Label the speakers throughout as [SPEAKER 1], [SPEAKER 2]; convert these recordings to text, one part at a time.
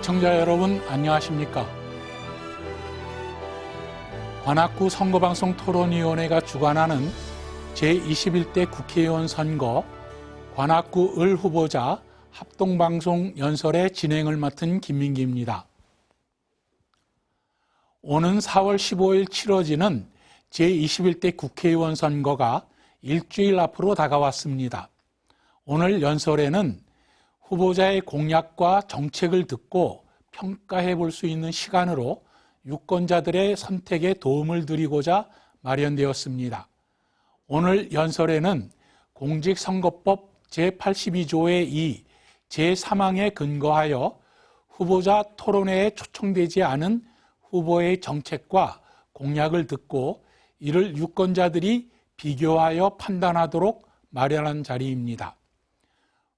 [SPEAKER 1] 시청자 여러분 안녕하십니까? 관악구 선거방송 토론위원회가 주관하는 제21대 국회의원 선거 관악구 을 후보자 합동방송 연설의 진행을 맡은 김민기입니다. 오는 4월 15일 치러지는 제21대 국회의원 선거가 일주일 앞으로 다가왔습니다. 오늘 연설에는 후보자의 공약과 정책을 듣고 평가해 볼 수 있는 시간으로 유권자들의 선택에 도움을 드리고자 마련되었습니다. 오늘 연설에는 공직선거법 제82조의 2, 제3항에 근거하여 후보자 토론회에 초청되지 않은 후보의 정책과 공약을 듣고 이를 유권자들이 비교하여 판단하도록 마련한 자리입니다.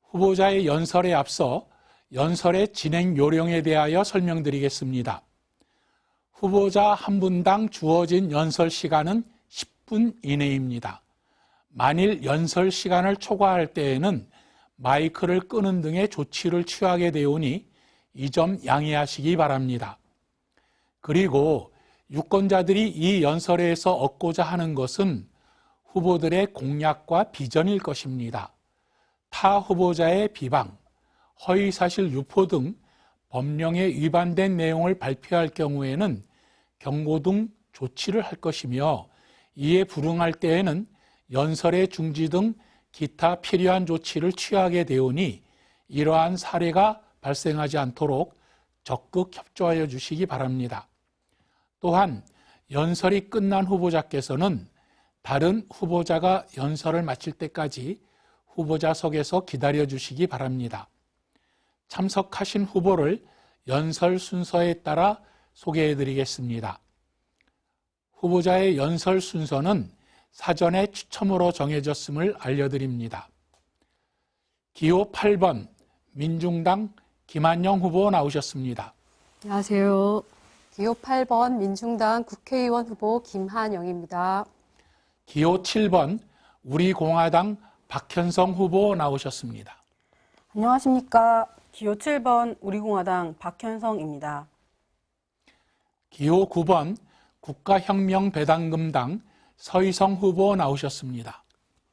[SPEAKER 1] 후보자의 연설에 앞서 연설의 진행 요령에 대하여 설명드리겠습니다. 후보자 한 분당 주어진 연설 시간은 10분 이내입니다. 만일 연설 시간을 초과할 때에는 마이크를 끄는 등의 조치를 취하게 되오니 이 점 양해하시기 바랍니다. 그리고 유권자들이 이 연설에서 얻고자 하는 것은 후보들의 공약과 비전일 것입니다. 타 후보자의 비방, 허위사실 유포 등 법령에 위반된 내용을 발표할 경우에는 경고 등 조치를 할 것이며 이에 불응할 때에는 연설의 중지 등 기타 필요한 조치를 취하게 되오니 이러한 사례가 발생하지 않도록 적극 협조하여 주시기 바랍니다. 또한 연설이 끝난 후보자께서는 다른 후보자가 연설을 마칠 때까지 후보자석에서 기다려 주시기 바랍니다. 참석하신 후보를 연설 순서에 따라 소개해 드리겠습니다. 후보자의 연설 순서는 사전에 추첨으로 정해졌음을 알려드립니다. 기호 8번 민중당 김한영 후보 나오셨습니다.
[SPEAKER 2] 안녕하세요. 기호 8번 민중당 국회의원 후보 김한영입니다.
[SPEAKER 1] 기호 7번 우리공화당 박현성 후보 나오셨습니다.
[SPEAKER 3] 안녕하십니까. 기호 7번 우리공화당 박현성입니다.
[SPEAKER 1] 기호 9번 국가혁명배당금당 서희성 후보 나오셨습니다.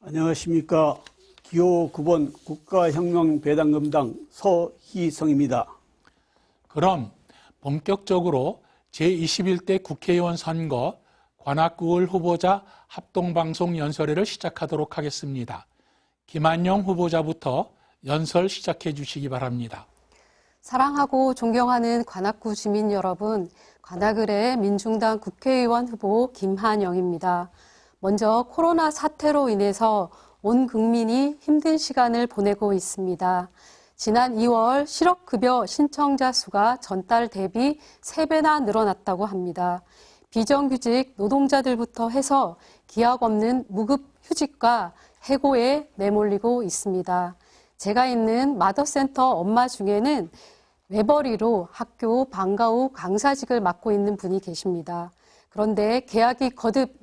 [SPEAKER 4] 안녕하십니까. 기호 9번 국가혁명배당금당 서희성입니다.
[SPEAKER 1] 그럼 본격적으로 제21대 국회의원 선거 관악구 을 후보자 합동방송 연설회를 시작하도록 하겠습니다. 김한영 후보자부터 연설 시작해 주시기 바랍니다.
[SPEAKER 2] 사랑하고 존경하는 관악구 주민 여러분, 관악을의 민중당 국회의원 후보 김한영입니다. 먼저 코로나 사태로 인해서 온 국민이 힘든 시간을 보내고 있습니다. 지난 2월 실업급여 신청자 수가 전달 대비 3배나 늘어났다고 합니다. 비정규직 노동자들부터 해서 기약 없는 무급휴직과 해고에 내몰리고 있습니다. 제가 있는 마더센터 엄마 중에는 외벌이로 학교 방과 후 강사직을 맡고 있는 분이 계십니다. 그런데 계약이 거듭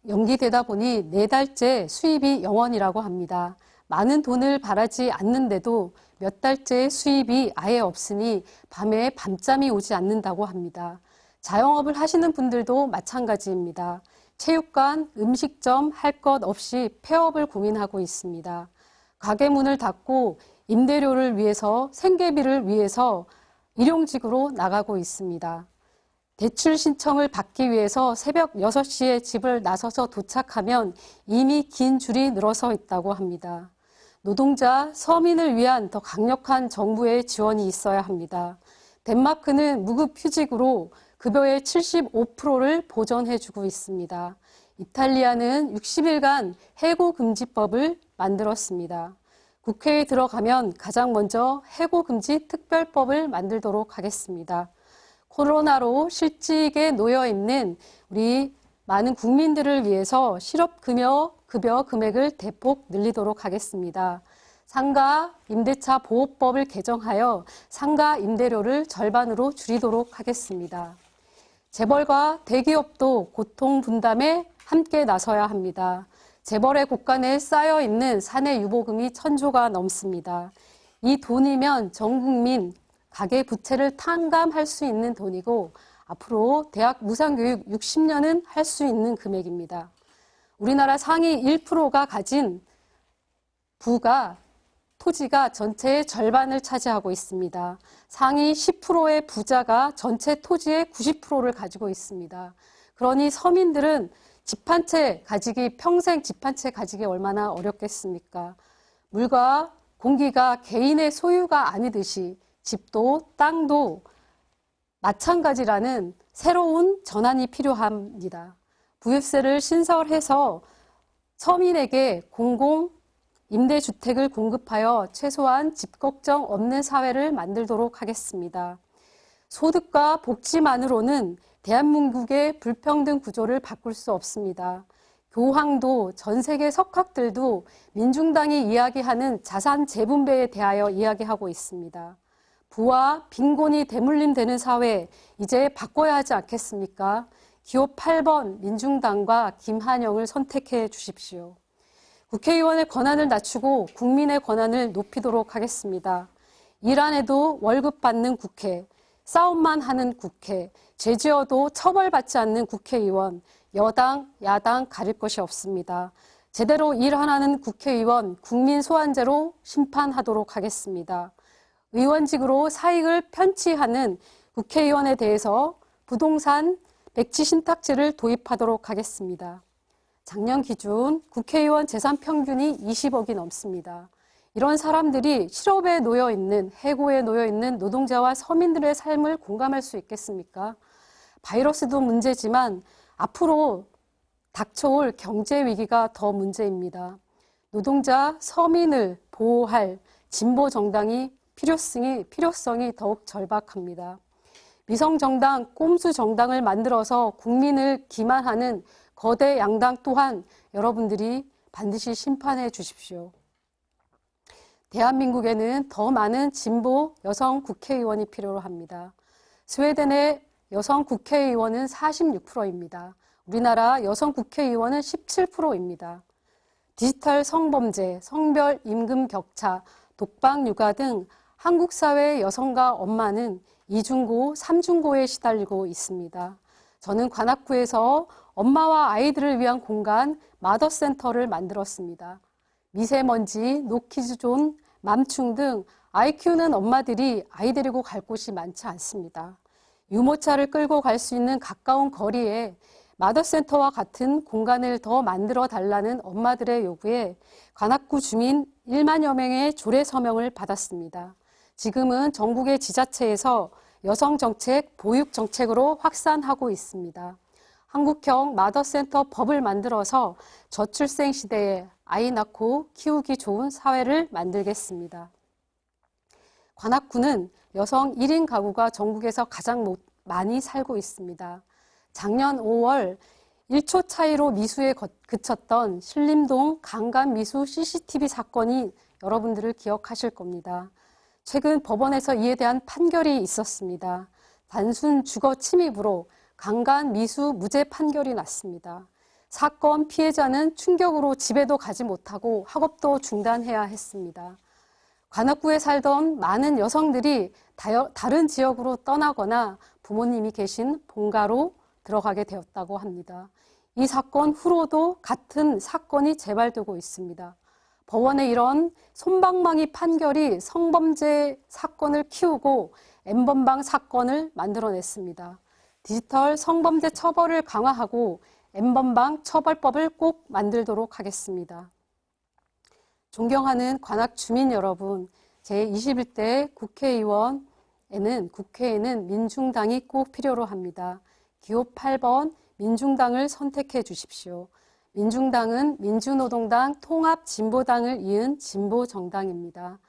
[SPEAKER 2] 연기되다 보니 4달째 수입이 0원이라고 합니다. 많은 돈을 바라지 않는데도 몇 달째 수입이 아예 없으니 밤에 밤잠이 오지 않는다고 합니다. 자영업을 하시는 분들도 마찬가지입니다. 체육관, 음식점 할 것 없이 폐업을 고민하고 있습니다. 가게 문을 닫고 임대료를 위해서 생계비를 위해서 일용직으로 나가고 있습니다. 대출 신청을 받기 위해서 새벽 6시에 집을 나서서 도착하면 이미 긴 줄이 늘어서 있다고 합니다. 노동자, 서민을 위한 더 강력한 정부의 지원이 있어야 합니다. 덴마크는 무급휴직으로 급여의 75%를 보전해주고 있습니다. 이탈리아는 60일간 해고금지법을 만들었습니다. 국회에 들어가면 가장 먼저 해고금지 특별법을 만들도록 하겠습니다. 코로나로 실직에 놓여 있는 우리 많은 국민들을 위해서 실업급여 금액을 대폭 늘리도록 하겠습니다. 상가 임대차 보호법을 개정하여 상가 임대료를 절반으로 줄이도록 하겠습니다. 재벌과 대기업도 고통 분담에 함께 나서야 합니다. 재벌의 곳간에 쌓여있는 사내 유보금이 1,000조가 넘습니다. 이 돈이면 전 국민 가계 부채를 탕감할 수 있는 돈이고 앞으로 대학 무상교육 60년은 할 수 있는 금액입니다. 우리나라 상위 1%가 가진 부가 토지가 전체의 절반을 차지하고 있습니다. 상위 10%의 부자가 전체 토지의 90%를 가지고 있습니다. 그러니 서민들은 집 한 채 가지기, 평생 집 한 채 가지기 얼마나 어렵겠습니까? 물과 공기가 개인의 소유가 아니듯이 집도 땅도 마찬가지라는 새로운 전환이 필요합니다. 부유세를 신설해서 서민에게 공공 임대주택을 공급하여 최소한 집 걱정 없는 사회를 만들도록 하겠습니다. 소득과 복지만으로는 대한민국의 불평등 구조를 바꿀 수 없습니다. 교황도 전 세계 석학들도 민중당이 이야기하는 자산 재분배에 대하여 이야기하고 있습니다. 부와 빈곤이 대물림되는 사회 이제 바꿔야 하지 않겠습니까? 기호 8번 민중당과 김한영을 선택해 주십시오. 국회의원의 권한을 낮추고 국민의 권한을 높이도록 하겠습니다. 일 안 해도 월급 받는 국회, 싸움만 하는 국회, 죄지어도 처벌받지 않는 국회의원, 여당, 야당 가릴 것이 없습니다. 제대로 일 안 하는 국회의원 국민 소환제로 심판하도록 하겠습니다. 의원직으로 사익을 편취하는 국회의원에 대해서 부동산 백지 신탁제를 도입하도록 하겠습니다. 작년 기준 국회의원 재산 평균이 20억이 넘습니다. 이런 사람들이 실업에 놓여 있는, 해고에 놓여 있는 노동자와 서민들의 삶을 공감할 수 있겠습니까? 바이러스도 문제지만 앞으로 닥쳐올 경제 위기가 더 문제입니다. 노동자, 서민을 보호할 진보 정당이 필요성이 더욱 절박합니다. 위성정당, 꼼수정당을 만들어서 국민을 기만하는 거대 양당 또한 여러분들이 반드시 심판해 주십시오. 대한민국에는 더 많은 진보 여성 국회의원이 필요로 합니다. 스웨덴의 여성 국회의원은 46%입니다. 우리나라 여성 국회의원은 17%입니다. 디지털 성범죄, 성별 임금 격차, 독방 육아 등 한국 사회의 여성과 엄마는 이중고, 삼중고에 시달리고 있습니다. 저는 관악구에서 엄마와 아이들을 위한 공간 마더센터를 만들었습니다. 미세먼지, 노키즈존, 맘충 등 아이 키우는 엄마들이 아이 데리고 갈 곳이 많지 않습니다. 유모차를 끌고 갈 수 있는 가까운 거리에 마더센터와 같은 공간을 더 만들어 달라는 엄마들의 요구에 관악구 주민 1만여 명의 조례 서명을 받았습니다. 지금은 전국의 지자체에서 여성정책, 보육정책으로 확산하고 있습니다. 한국형 마더센터 법을 만들어서 저출생 시대에 아이 낳고 키우기 좋은 사회를 만들겠습니다. 관악구는 여성 1인 가구가 전국에서 가장 많이 살고 있습니다. 작년 5월 1초 차이로 미수에 그쳤던 신림동 강간미수 CCTV 사건이 여러분들을 기억하실 겁니다. 최근 법원에서 이에 대한 판결이 있었습니다. 단순 주거 침입으로 강간 미수 무죄 판결이 났습니다. 사건 피해자는 충격으로 집에도 가지 못하고 학업도 중단해야 했습니다. 관악구에 살던 많은 여성들이 다른 지역으로 떠나거나 부모님이 계신 본가로 들어가게 되었다고 합니다. 이 사건 후로도 같은 사건이 재발되고 있습니다. 법원의 이런 솜방망이 판결이 성범죄 사건을 키우고 N번방 사건을 만들어냈습니다. 디지털 성범죄 처벌을 강화하고 N번방 처벌법을 꼭 만들도록 하겠습니다. 존경하는 관악 주민 여러분, 제21대 국회에는 민중당이 꼭 필요로 합니다. 기호 8번 민중당을 선택해 주십시오. 민중당은 민주노동당 통합진보당을 이은 진보정당입니다.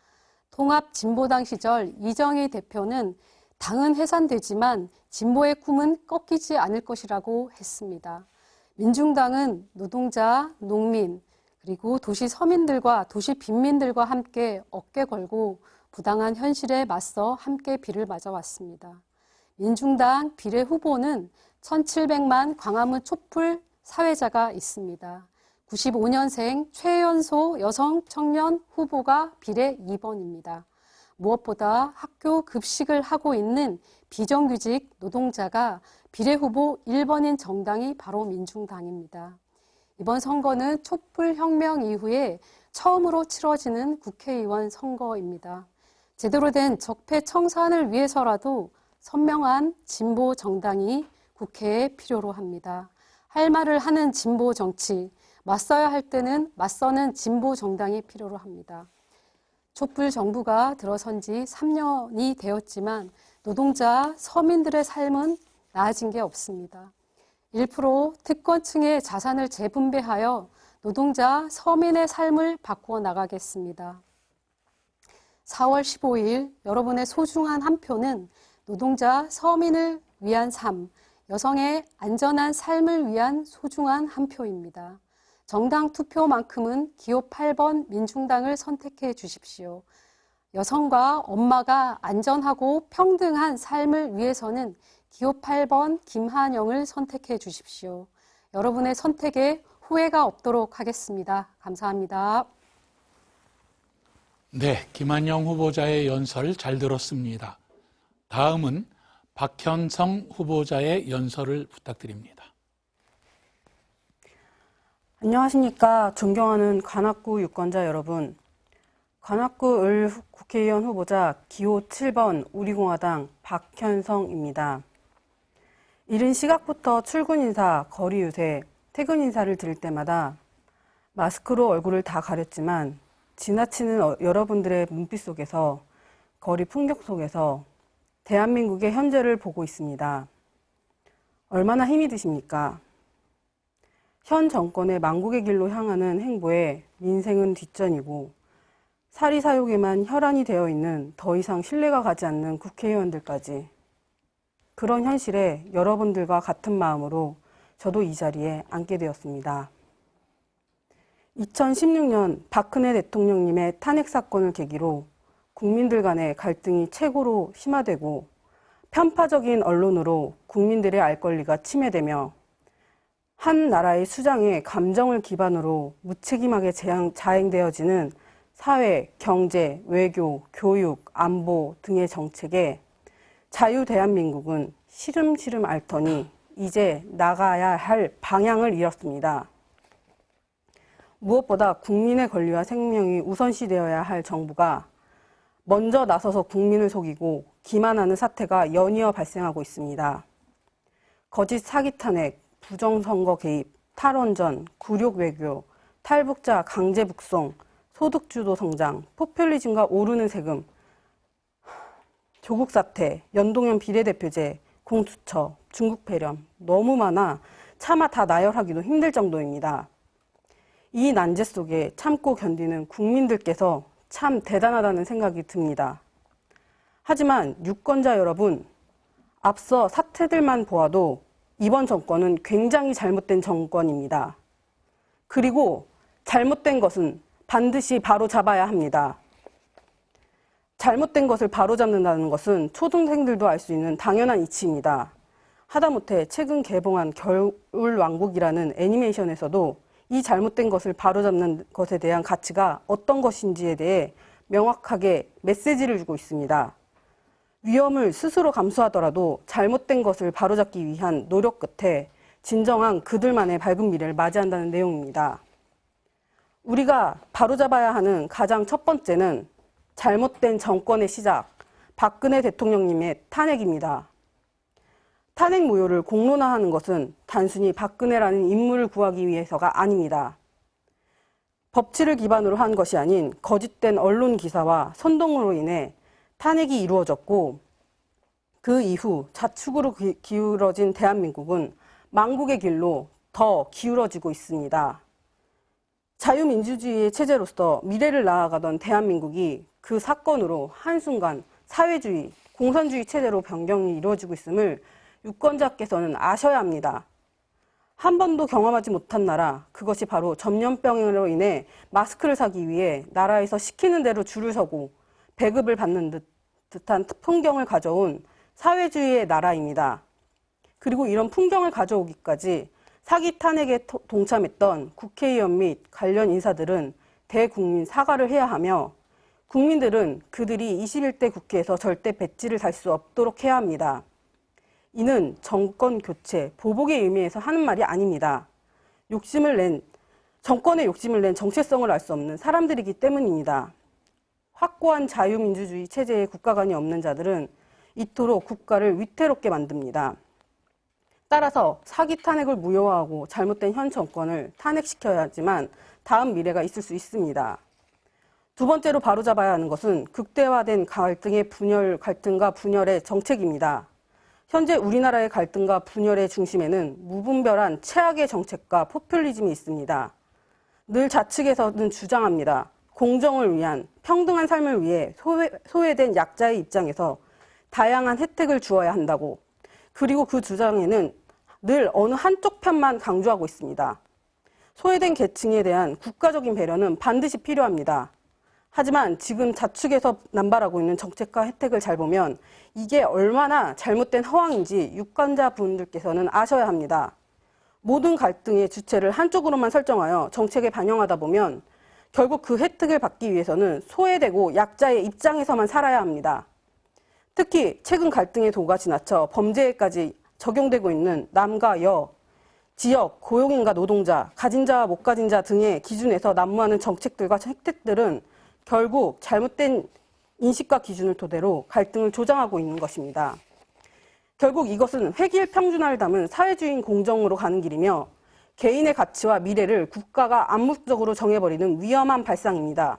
[SPEAKER 2] 통합진보당 시절 이정희 대표는 당은 해산되지만 진보의 꿈은 꺾이지 않을 것이라고 했습니다. 민중당은 노동자, 농민, 그리고 도시 서민들과 도시 빈민들과 함께 어깨 걸고 부당한 현실에 맞서 함께 비를 맞아왔습니다. 민중당 비례 후보는 1700만 광화문 촛불 사회자가 있습니다. 95년생 최연소 여성 청년 후보가 비례 2번입니다. 무엇보다 학교 급식을 하고 있는 비정규직 노동자가 비례후보 1번인 정당이 바로 민중당입니다. 이번 선거는 촛불혁명 이후에 처음으로 치러지는 국회의원 선거입니다. 제대로 된 적폐청산을 위해서라도 선명한 진보 정당이 국회에 필요로 합니다. 할 말을 하는 진보 정치, 맞서야 할 때는 맞서는 진보 정당이 필요로 합니다. 촛불 정부가 들어선 지 3년이 되었지만 노동자, 서민들의 삶은 나아진 게 없습니다. 1% 특권층의 자산을 재분배하여 노동자, 서민의 삶을 바꾸어 나가겠습니다. 4월 15일 여러분의 소중한 한 표는 노동자, 서민을 위한 삶, 여성의 안전한 삶을 위한 소중한 한 표입니다. 정당 투표만큼은 기호 8번 민중당을 선택해 주십시오. 여성과 엄마가 안전하고 평등한 삶을 위해서는 기호 8번 김한영을 선택해 주십시오. 여러분의 선택에 후회가 없도록 하겠습니다. 감사합니다.
[SPEAKER 1] 네, 김한영 후보자의 연설 잘 들었습니다. 다음은 박현성 후보자의 연설을 부탁드립니다.
[SPEAKER 3] 안녕하십니까. 존경하는 관악구 유권자 여러분. 관악구 을 국회의원 후보자 기호 7번 우리공화당 박현성입니다. 이른 시각부터 출근 인사, 거리 유세, 퇴근 인사를 드릴 때마다 마스크로 얼굴을 다 가렸지만 지나치는 여러분들의 눈빛 속에서, 거리 풍경 속에서 대한민국의 현재를 보고 있습니다. 얼마나 힘이 드십니까? 현 정권의 망국의 길로 향하는 행보에 민생은 뒷전이고 사리사욕에만 혈안이 되어 있는 더 이상 신뢰가 가지 않는 국회의원들까지, 그런 현실에 여러분들과 같은 마음으로 저도 이 자리에 앉게 되었습니다. 2016년 박근혜 대통령님의 탄핵 사건을 계기로 국민들 간의 갈등이 최고로 심화되고 편파적인 언론으로 국민들의 알 권리가 침해되며 한 나라의 수장의 감정을 기반으로 무책임하게 자행되어지는 사회, 경제, 외교, 교육, 안보 등의 정책에 자유 대한민국은 시름시름 앓더니 이제 나가야 할 방향을 잃었습니다. 무엇보다 국민의 권리와 생명이 우선시되어야 할 정부가 먼저 나서서 국민을 속이고 기만하는 사태가 연이어 발생하고 있습니다. 거짓 사기 탄핵, 부정선거 개입, 탈원전, 굴욕 외교, 탈북자 강제 북송, 소득주도 성장, 포퓰리즘과 오르는 세금, 조국 사태, 연동형 비례대표제, 공수처, 중국 폐렴, 너무 많아 차마 다 나열하기도 힘들 정도입니다. 이 난제 속에 참고 견디는 국민들께서 참 대단하다는 생각이 듭니다. 하지만 유권자 여러분, 앞서 사태들만 보아도 이번 정권은 굉장히 잘못된 정권입니다. 그리고 잘못된 것은 반드시 바로 잡아야 합니다. 잘못된 것을 바로잡는다는 것은 초등생들도 알 수 있는 당연한 이치입니다. 하다못해 최근 개봉한 겨울왕국이라는 애니메이션에서도 이 잘못된 것을 바로잡는 것에 대한 가치가 어떤 것인지에 대해 명확하게 메시지를 주고 있습니다. 위험을 스스로 감수하더라도 잘못된 것을 바로잡기 위한 노력 끝에 진정한 그들만의 밝은 미래를 맞이한다는 내용입니다. 우리가 바로잡아야 하는 가장 첫 번째는 잘못된 정권의 시작, 박근혜 대통령님의 탄핵입니다. 탄핵 무효를 공론화하는 것은 단순히 박근혜라는 인물을 구하기 위해서가 아닙니다. 법치를 기반으로 한 것이 아닌 거짓된 언론 기사와 선동으로 인해 탄핵이 이루어졌고, 그 이후 좌측으로 기울어진 대한민국은 망국의 길로 더 기울어지고 있습니다. 자유민주주의의 체제로서 미래를 나아가던 대한민국이 그 사건으로 한순간 사회주의, 공산주의 체제로 변경이 이루어지고 있음을 유권자께서는 아셔야 합니다. 한 번도 경험하지 못한 나라, 그것이 바로 전염병으로 인해 마스크를 사기 위해 나라에서 시키는 대로 줄을 서고 배급을 받는 듯한 풍경을 가져온 사회주의의 나라입니다. 그리고 이런 풍경을 가져오기까지 사기 탄핵에 동참했던 국회의원 및 관련 인사들은 대국민 사과를 해야 하며 국민들은 그들이 21대 국회에서 절대 배지를 달 수 없도록 해야 합니다. 이는 정권 교체, 보복의 의미에서 하는 말이 아닙니다. 정권의 욕심을 낸 정체성을 알 수 없는 사람들이기 때문입니다. 확고한 자유민주주의 체제에 국가관이 없는 자들은 이토록 국가를 위태롭게 만듭니다. 따라서 사기 탄핵을 무효화하고 잘못된 현 정권을 탄핵시켜야 하지만 다음 미래가 있을 수 있습니다. 두 번째로 바로잡아야 하는 것은 극대화된 갈등과 분열의 정책입니다. 현재 우리나라의 갈등과 분열의 중심에는 무분별한 최악의 정책과 포퓰리즘이 있습니다. 늘 좌측에서는 주장합니다. 공정을 위한 평등한 삶을 위해 소외된 약자의 입장에서 다양한 혜택을 주어야 한다고. 그리고 그 주장에는 늘 어느 한쪽 편만 강조하고 있습니다. 소외된 계층에 대한 국가적인 배려는 반드시 필요합니다. 하지만 지금 좌측에서 남발하고 있는 정책과 혜택을 잘 보면 이게 얼마나 잘못된 허황인지 유권자분들께서는 아셔야 합니다. 모든 갈등의 주체를 한쪽으로만 설정하여 정책에 반영하다 보면 결국 그 혜택을 받기 위해서는 소외되고 약자의 입장에서만 살아야 합니다. 특히 최근 갈등의 도가 지나쳐 범죄에까지 적용되고 있는 남과 여, 지역, 고용인과 노동자, 가진 자와 못 가진 자 등의 기준에서 난무하는 정책들과 혜택들은 결국 잘못된 인식과 기준을 토대로 갈등을 조장하고 있는 것입니다. 결국 이것은 획일 평준화를 담은 사회주의 공정으로 가는 길이며 개인의 가치와 미래를 국가가 암묵적으로 정해버리는 위험한 발상입니다.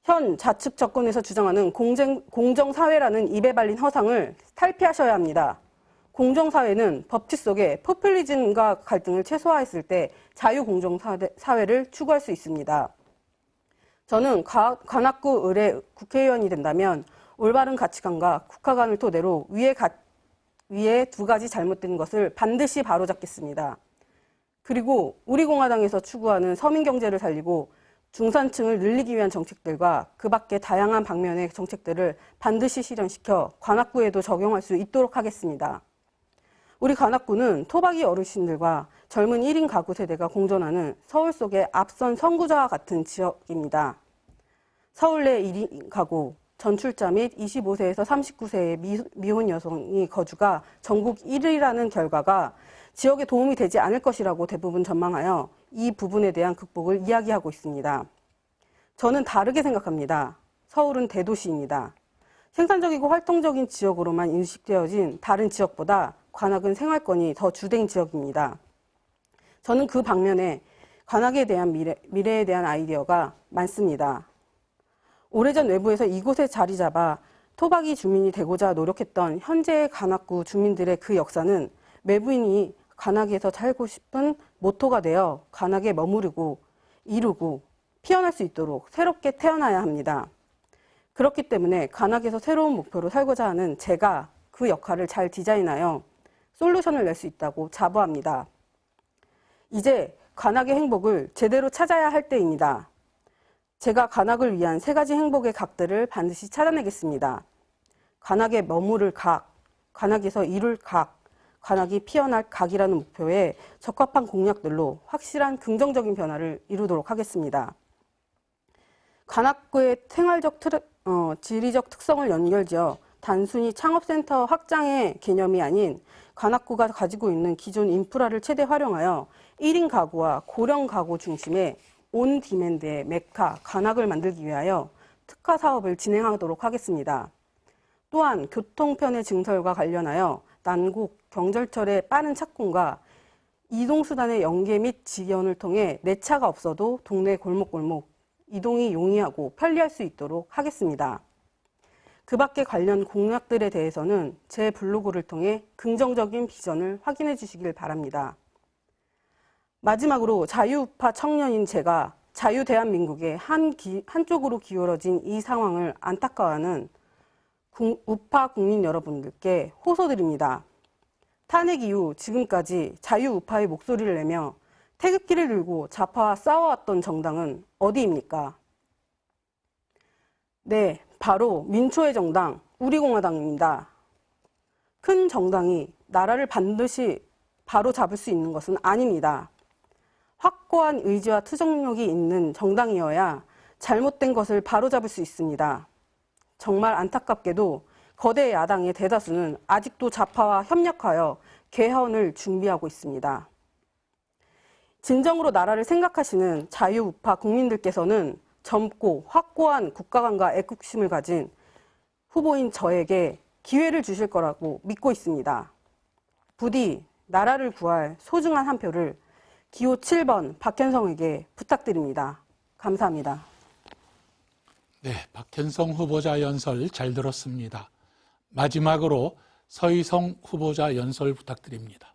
[SPEAKER 3] 현 좌측 정권에서 주장하는 공정사회라는 입에 발린 허상을 탈피하셔야 합니다. 공정사회는 법치 속에 포퓰리즘과 갈등을 최소화했을 때 자유공정사회를 추구할 수 있습니다. 저는 관악구 의뢰 국회의원이 된다면 올바른 가치관과 국가관을 토대로 위에 두 가지 잘못된 것을 반드시 바로잡겠습니다. 그리고 우리 공화당에서 추구하는 서민경제를 살리고 중산층을 늘리기 위한 정책들과 그 밖의 다양한 방면의 정책들을 반드시 실현시켜 관악구에도 적용할 수 있도록 하겠습니다. 우리 관악구는 토박이 어르신들과 젊은 1인 가구 세대가 공존하는 서울 속의 앞선 선구자와 같은 지역입니다. 서울 내 1인 가구, 전출자 및 25세에서 39세의 미혼 여성이 거주가 전국 1위라는 결과가 지역에 도움이 되지 않을 것이라고 대부분 전망하여 이 부분에 대한 극복을 이야기하고 있습니다. 저는 다르게 생각합니다. 서울은 대도시입니다. 생산적이고 활동적인 지역으로만 인식되어진 다른 지역보다 관악은 생활권이 더 주된 지역입니다. 저는 그 방면에 관악에 대한 미래에 대한 아이디어가 많습니다. 오래전 외부에서 이곳에 자리 잡아 토박이 주민이 되고자 노력했던 현재의 관악구 주민들의 그 역사는 외부인이 관악에서 살고 싶은 모토가 되어 관악에 머무르고 이루고 피어날 수 있도록 새롭게 태어나야 합니다. 그렇기 때문에 관악에서 새로운 목표로 살고자 하는 제가 그 역할을 잘 디자인하여 솔루션을 낼 수 있다고 자부합니다. 이제 관악의 행복을 제대로 찾아야 할 때입니다. 제가 관악을 위한 3가지 행복의 각들을 반드시 찾아내겠습니다. 관악에 머무를 각, 관악에서 이룰 각, 관악이 피어날 각이라는 목표에 적합한 공약들로 확실한 긍정적인 변화를 이루도록 하겠습니다. 관악구의 지리적 특성을 연결지어 단순히 창업센터 확장의 개념이 아닌 관악구가 가지고 있는 기존 인프라를 최대 활용하여 1인 가구와 고령 가구 중심의 온 디맨드의 메카 관악을 만들기 위하여 특화 사업을 진행하도록 하겠습니다. 또한 교통편의 증설과 관련하여 난곡, 경절철의 빠른 착공과 이동수단의 연계 및 지연을 통해 내 차가 없어도 동네 골목골목 이동이 용이하고 편리할 수 있도록 하겠습니다. 그 밖의 관련 공약들에 대해서는 제 블로그를 통해 긍정적인 비전을 확인해 주시길 바랍니다. 마지막으로 자유우파 청년인 제가 자유대한민국의 한쪽으로 기울어진 이 상황을 안타까워하는 우파 국민 여러분들께 호소드립니다. 탄핵 이후 지금까지 자유우파의 목소리를 내며 태극기를 들고 좌파와 싸워왔던 정당은 어디입니까? 네, 바로 민초의 정당, 우리공화당입니다. 큰 정당이 나라를 반드시 바로잡을 수 있는 것은 아닙니다. 확고한 의지와 투쟁력이 있는 정당이어야 잘못된 것을 바로잡을 수 있습니다. 정말 안타깝게도 거대 야당의 대다수는 아직도 좌파와 협력하여 개헌을 준비하고 있습니다. 진정으로 나라를 생각하시는 자유우파 국민들께서는 젊고 확고한 국가관과 애국심을 가진 후보인 저에게 기회를 주실 거라고 믿고 있습니다. 부디 나라를 구할 소중한 한 표를 기호 7번 박현성에게 부탁드립니다. 감사합니다.
[SPEAKER 1] 네, 박현성 후보자 연설 잘 들었습니다. 마지막으로 서희성 후보자 연설 부탁드립니다.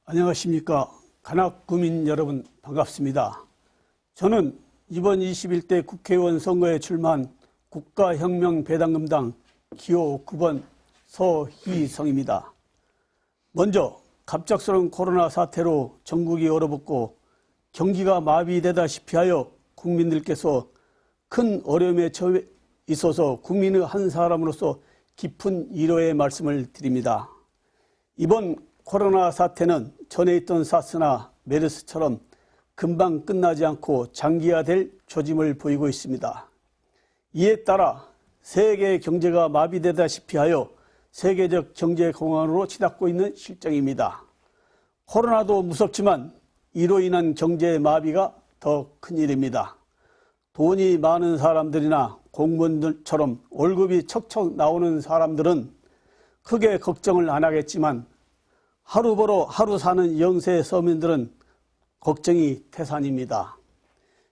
[SPEAKER 4] 안녕하십니까. 관악구민 여러분 반갑습니다. 저는 이번 21대 국회의원 선거에 출마한 국가혁명배당금당 기호 9번 서희성입니다. 먼저 갑작스러운 코로나 사태로 전국이 얼어붙고 경기가 마비되다시피 하여 국민들께서 큰 어려움에 처해 있어서 국민의 한 사람으로서 깊은 위로의 말씀을 드립니다. 이번 코로나 사태는 전에 있던 사스나 메르스처럼 금방 끝나지 않고 장기화될 조짐을 보이고 있습니다. 이에 따라 세계 경제가 마비되다시피 하여 세계적 경제 공황으로 치닫고 있는 실정입니다. 코로나도 무섭지만 이로 인한 경제 마비가 더 큰일입니다. 돈이 많은 사람들이나 공무원들처럼 월급이 척척 나오는 사람들은 크게 걱정을 안 하겠지만 하루 벌어 하루 사는 영세 서민들은 걱정이 태산입니다.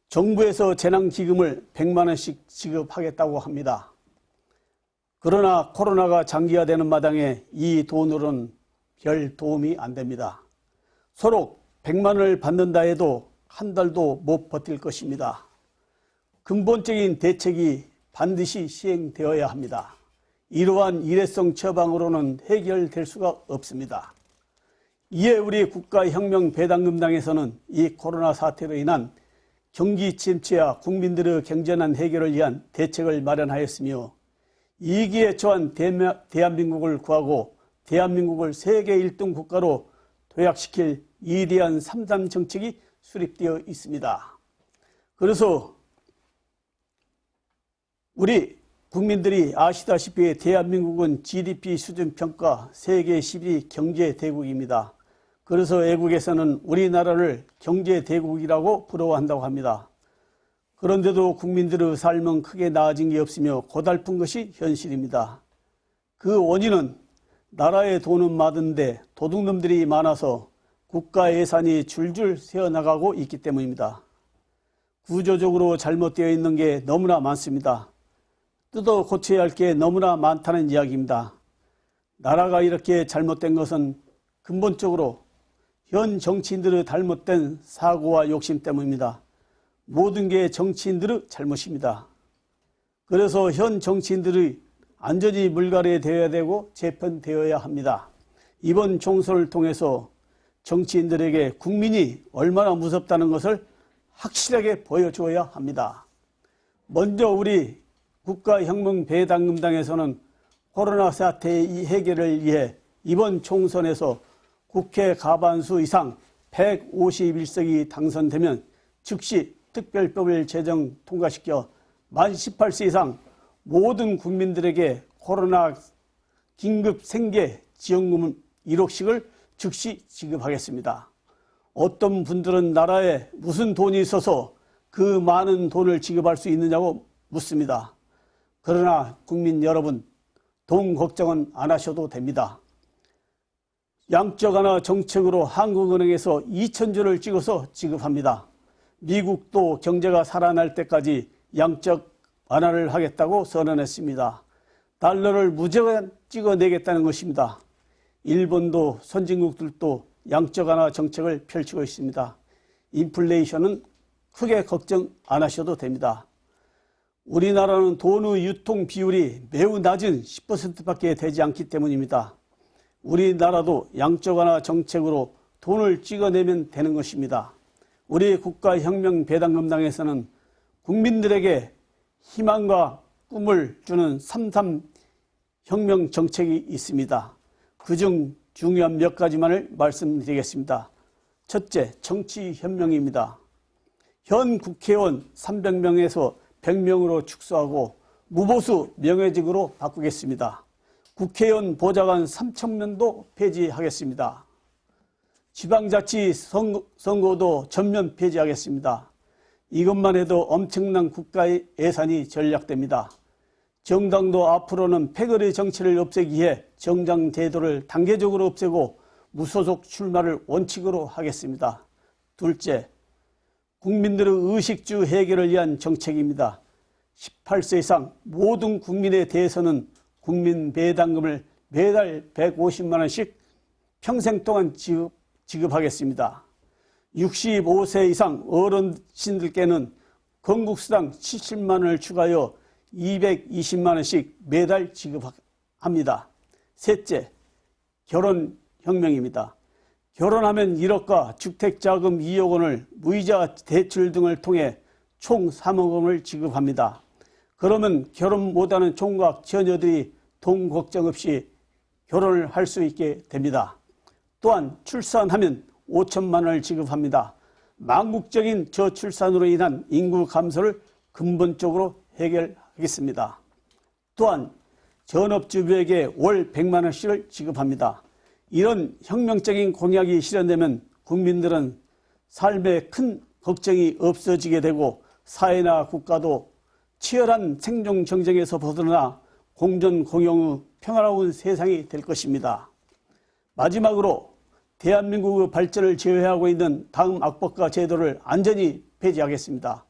[SPEAKER 4] 정부에서 재난기금을 100만 원씩 지급하겠다고 합니다. 그러나 코로나가 장기화되는 마당에 이 돈으로는 별 도움이 안 됩니다. 서로 100만 원을 받는다 해도 한 달도 못 버틸 것입니다. 근본적인 대책이 반드시 시행되어야 합니다. 이러한 일회성 처방으로는 해결될 수가 없습니다. 이에 우리 국가혁명배당금당에서는 이 코로나 사태로 인한 경기 침체와 국민들의 경제난 해결을 위한 대책을 마련하였으며 위기에 처한 대한민국을 구하고 대한민국을 세계 1등 국가로 도약시킬 위대한 3.3 정책이 수립되어 있습니다. 그래서 우리 국민들이 아시다시피 대한민국은 GDP 수준 평가 세계 10위 경제 대국입니다. 그래서 외국에서는 우리나라를 경제 대국이라고 부러워한다고 합니다. 그런데도 국민들의 삶은 크게 나아진 게 없으며 고달픈 것이 현실입니다. 그 원인은 나라의 돈은 많은데 도둑놈들이 많아서 국가 예산이 줄줄 새어나가고 있기 때문입니다. 구조적으로 잘못되어 있는 게 너무나 많습니다. 뜯어 고쳐야 할 게 너무나 많다는 이야기입니다. 나라가 이렇게 잘못된 것은 근본적으로 현 정치인들의 잘못된 사고와 욕심 때문입니다. 모든 게 정치인들의 잘못입니다. 그래서 현 정치인들이 안전이 물갈이되어야 되고 재편되어야 합니다. 이번 총선을 통해서 정치인들에게 국민이 얼마나 무섭다는 것을 확실하게 보여줘야 합니다. 먼저 우리 국가혁명배당금당에서는 코로나 사태의 해결을 위해 이번 총선에서 국회 과반수 이상 151석이 당선되면 즉시 특별법을 제정 통과시켜 만 18세 이상 모든 국민들에게 코로나 긴급 생계 지원금 1억씩을 즉시 지급하겠습니다. 어떤 분들은 나라에 무슨 돈이 있어서 그 많은 돈을 지급할 수 있느냐고 묻습니다. 그러나 국민 여러분, 돈 걱정은 안 하셔도 됩니다. 양적 완화 정책으로 한국은행에서 2,000조를 찍어서 지급합니다. 미국도 경제가 살아날 때까지 양적 완화를 하겠다고 선언했습니다. 달러를 무조건 찍어내겠다는 것입니다. 일본도 선진국들도 양적 완화 정책을 펼치고 있습니다. 인플레이션은 크게 걱정 안 하셔도 됩니다. 우리나라는 돈의 유통 비율이 매우 낮은 10%밖에 되지 않기 때문입니다. 우리나라도 양적 완화 정책으로 돈을 찍어내면 되는 것입니다. 우리 국가혁명배당금당에서는 국민들에게 희망과 꿈을 주는 3.3 혁명 정책이 있습니다. 그중 중요한 몇 가지만을 말씀드리겠습니다. 첫째, 정치현명입니다. 현 국회의원 300명에서 100명으로 축소하고 무보수 명예직으로 바꾸겠습니다. 국회의원 보좌관 3,000명도 폐지하겠습니다. 지방자치 선거도 전면 폐지하겠습니다. 이것만 해도 엄청난 국가의 예산이 절약됩니다. 정당도 앞으로는 패거리 정치를 없애기 위해 정당 제도를 단계적으로 없애고 무소속 출마를 원칙으로 하겠습니다. 둘째, 국민들의 의식주 해결을 위한 정책입니다. 18세 이상 모든 국민에 대해서는 국민 배당금을 매달 150만 원씩 평생 동안 지급하겠습니다. 65세 이상 어르신들께는 건국수당 70만 원을 추가하여 220만 원씩 매달 지급합니다. 셋째, 결혼혁명입니다. 결혼하면 1억과 주택자금 2억 원을 무이자 대출 등을 통해 총 3억 원을 지급합니다. 그러면 결혼 못하는 총각 처녀들이 돈 걱정 없이 결혼을 할 수 있게 됩니다. 또한 출산하면 5천만 원을 지급합니다. 망국적인 저출산으로 인한 인구 감소를 근본적으로 해결하겠습니다. 또한 전업주부에게 월 100만 원씩을 지급합니다. 이런 혁명적인 공약이 실현되면 국민들은 삶에 큰 걱정이 없어지게 되고 사회나 국가도 치열한 생존 경쟁에서 벗어나 공존공영의 평화로운 세상이 될 것입니다. 마지막으로 대한민국의 발전을 제외하고 있는 다음 악법과 제도를 안전히 폐지하겠습니다.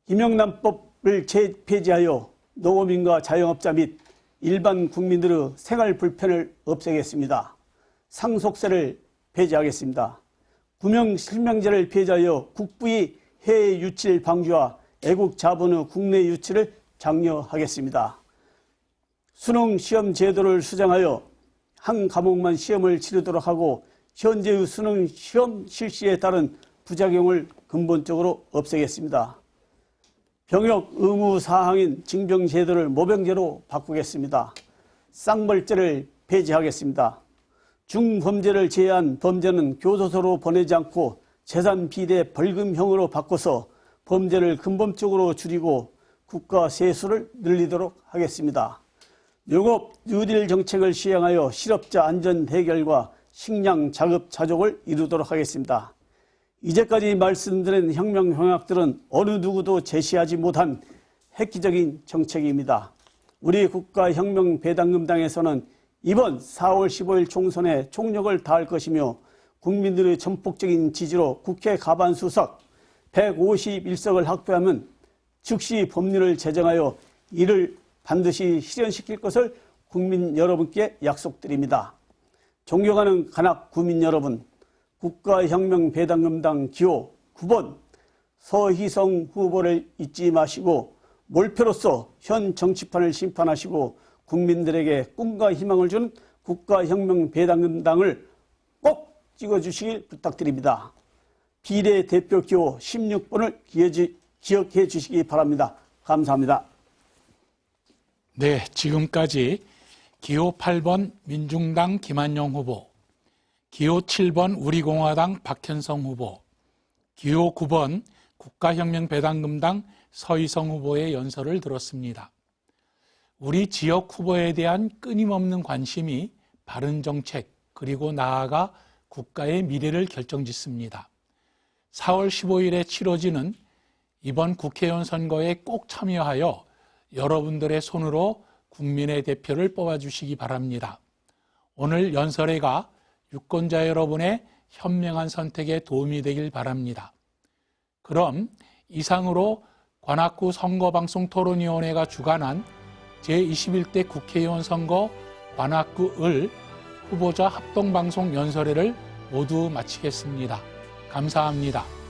[SPEAKER 4] 김영란법을 폐지하여 농업인과 자영업자 및 일반 국민들의 생활 불편을 없애겠습니다. 상속세를 폐지하겠습니다. 구명실명제를 폐지하여 국부의 해외 유치를 방지와 애국 자본의 국내 유치를 장려하겠습니다. 수능 시험 제도를 수정하여 한 과목만 시험을 치르도록 하고 현재의 수능 시험 실시에 따른 부작용을 근본적으로 없애겠습니다. 병역 의무 사항인 징병제도를 모병제로 바꾸겠습니다. 쌍벌제를 폐지하겠습니다. 중범죄를 제외한 범죄는 교도소로 보내지 않고 재산 비례 벌금형으로 바꿔서 범죄를 근본적으로 줄이고 국가 세수를 늘리도록 하겠습니다. 농업 뉴딜 정책을 시행하여 실업자 안전 해결과 식량 자급 자족을 이루도록 하겠습니다. 이제까지 말씀드린 혁명 공약들은 어느 누구도 제시하지 못한 획기적인 정책입니다. 우리 국가혁명배당금당에서는 이번 4월 15일 총선에 총력을 다할 것이며 국민들의 전폭적인 지지로 국회 과반수석 151석을 확보하면 즉시 법률을 제정하여 이를 반드시 실현시킬 것을 국민 여러분께 약속드립니다. 존경하는 관악 구민 여러분, 국가혁명배당금당 기호 9번 서희성 후보를 잊지 마시고 몰표로서 현 정치판을 심판하시고 국민들에게 꿈과 희망을 준 국가혁명배당금당을 꼭 찍어주시길 부탁드립니다. 비례대표 기호 16번을 기억해 주시기 바랍니다. 감사합니다.
[SPEAKER 1] 네, 지금까지 기호 8번 민중당 김한영 후보, 기호 7번 우리공화당 박현성 후보, 기호 9번 국가혁명배당금당 서희성 후보의 연설을 들었습니다. 우리 지역 후보에 대한 끊임없는 관심이 바른 정책 그리고 나아가 국가의 미래를 결정짓습니다. 4월 15일에 치러지는 이번 국회의원 선거에 꼭 참여하여 여러분들의 손으로 국민의 대표를 뽑아주시기 바랍니다. 오늘 연설회가 유권자 여러분의 현명한 선택에 도움이 되길 바랍니다. 그럼 이상으로 관악구 선거방송 토론위원회가 주관한 제21대 국회의원 선거 관악구 을 후보자 합동방송 연설회를 모두 마치겠습니다. 감사합니다.